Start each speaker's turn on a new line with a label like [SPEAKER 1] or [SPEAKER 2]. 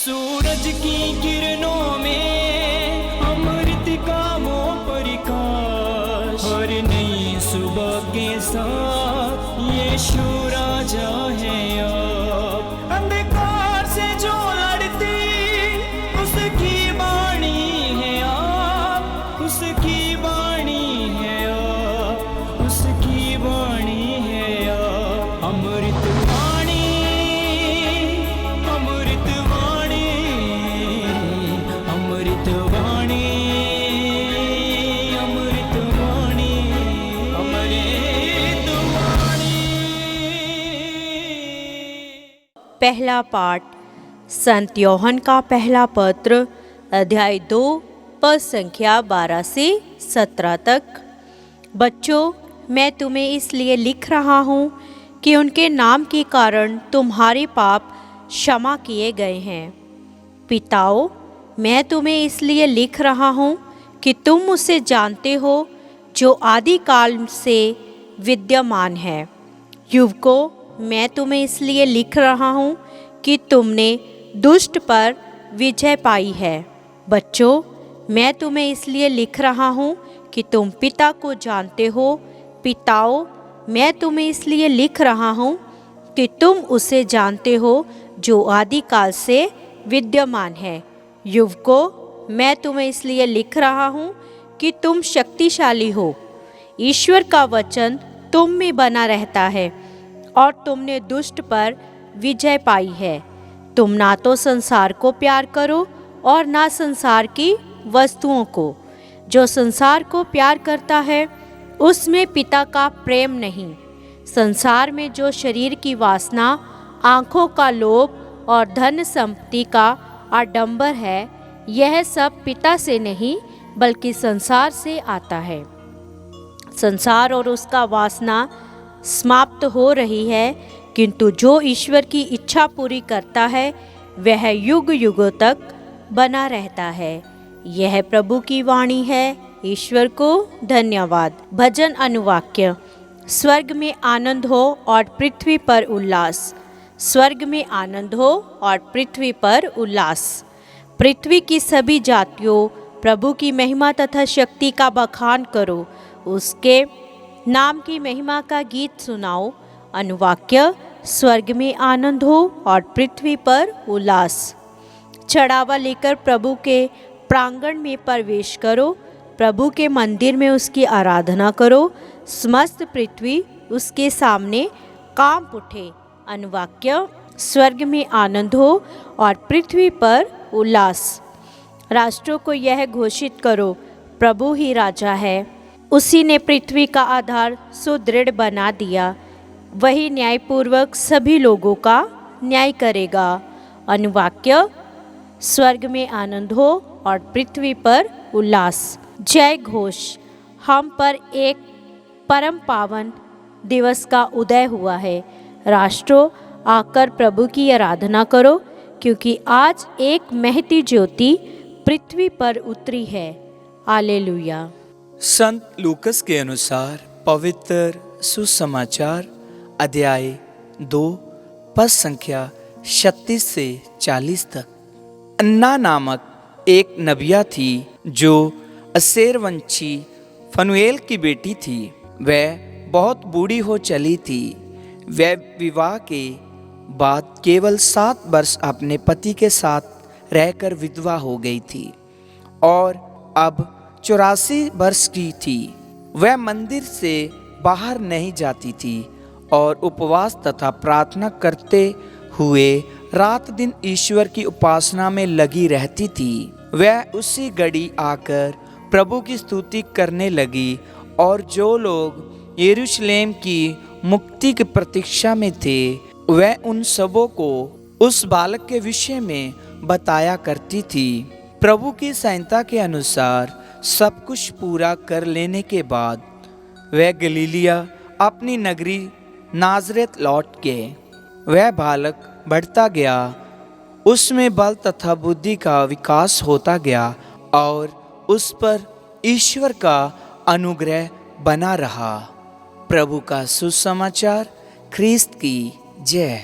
[SPEAKER 1] सूरज की किरणों में अमृत का वो प्रकाश, हर नई सुबह के साथ यीशु राजा है अब। अंधकार से जो लड़ती उसकी वाणी है आप, उसकी वाणी है आप, उसकी वाणी है आप। अमृत वाणी, अमृत वाणी, अमृत वाणी, अमृत वाणी, अमृत वाणी।
[SPEAKER 2] पहला पाठ संत योहन का पहला पत्र, अध्याय 2 पद संख्या 12 से 17 तक। बच्चों, मैं तुम्हें इसलिए लिख रहा हूँ कि उनके नाम के कारण तुम्हारे पाप क्षमा किए गए हैं। पिताओं, मैं तुम्हें इसलिए लिख रहा हूँ कि तुम उसे जानते हो जो आदिकाल से विद्यमान है। युवकों, मैं तुम्हें इसलिए लिख रहा हूँ कि तुमने दुष्ट पर विजय पाई है। बच्चों, मैं तुम्हें इसलिए लिख रहा हूँ कि तुम पिता को जानते हो। पिताओं, मैं तुम्हें इसलिए लिख रहा हूँ कि तुम उसे जानते हो जो आदिकाल से विद्यमान है। युवकों, मैं तुम्हें इसलिए लिख रहा हूँ कि तुम शक्तिशाली हो। ईश्वर का वचन तुम में बना रहता है और तुमने दुष्ट पर विजय पाई है। तुम ना तो संसार को प्यार करो और ना संसार की वस्तुओं को। जो संसार को प्यार करता है उसमें पिता का प्रेम नहीं। संसार में जो शरीर की वासना, आँखों का लोभ और धन संपत्ति का आडंबर है, यह सब पिता से नहीं बल्कि संसार से आता है। संसार और उसका वासना समाप्त हो रही है, किंतु जो ईश्वर की इच्छा पूरी करता है वह युग युगों तक बना रहता है। यह प्रभु की वाणी है। ईश्वर को धन्यवाद। भजन अनुवाक्य। स्वर्ग में आनंद हो और पृथ्वी पर उल्लास। स्वर्ग में आनंद हो और पृथ्वी पर उल्लास। पृथ्वी की सभी जातियों, प्रभु की महिमा तथा शक्ति का बखान करो। उसके नाम की महिमा का गीत सुनाओ। अनुवाक्य। स्वर्ग में आनंद हो और पृथ्वी पर उल्लास। चढ़ावा लेकर प्रभु के प्रांगण में प्रवेश करो। प्रभु के मंदिर में उसकी आराधना करो। समस्त पृथ्वी उसके सामने कांप उठे। अनुवाक्य। स्वर्ग में आनंद हो और पृथ्वी पर उल्लास। राष्ट्रों को यह घोषित करो, प्रभु ही राजा है। उसी ने पृथ्वी का आधार सुदृढ़ बना दिया। वही न्यायपूर्वक सभी लोगों का न्याय करेगा। अनुवाक्य। स्वर्ग में आनंद हो और पृथ्वी पर उल्लास। जय घोष। हम पर एक परम पावन दिवस का उदय हुआ है। राष्ट्रों, आकर प्रभु की आराधना करो, क्योंकि आज एक महती ज्योति पृथ्वी पर उतरी है। हालेलुया।
[SPEAKER 3] संत लूकस के अनुसार पवित्र सुसमाचार, अध्याय 2 पद संख्या 36 से 40 तक। अन्ना नामक एक नबिया थी जो असेर वंशी फनुएल की बेटी थी। वह बहुत बूढ़ी हो चली थी। वह विवाह के बाद केवल 7 वर्ष अपने पति के साथ रहकर विधवा हो गई थी और अब 84 वर्ष की थी। वह मंदिर से बाहर नहीं जाती थी और उपवास तथा प्रार्थना करते हुए रात दिन ईश्वर की उपासना में लगी रहती थी। वह उसी घड़ी आकर प्रभु की स्तुति करने लगी और जो लोग यरूशलेम की मुक्ति की प्रतीक्षा में थे, वह उन सबों को उस बालक के विषय में बताया करती थी। प्रभु की संहिता के अनुसार सब कुछ पूरा कर लेने के बाद वह गलीलिया अपनी नगरी नाजरेत लौट गए। वह बालक बढ़ता गया, उसमें बल तथा बुद्धि का विकास होता गया और उस पर ईश्वर का अनुग्रह बना रहा। प्रभु का सुसमाचार। ख्रीस्त की जय।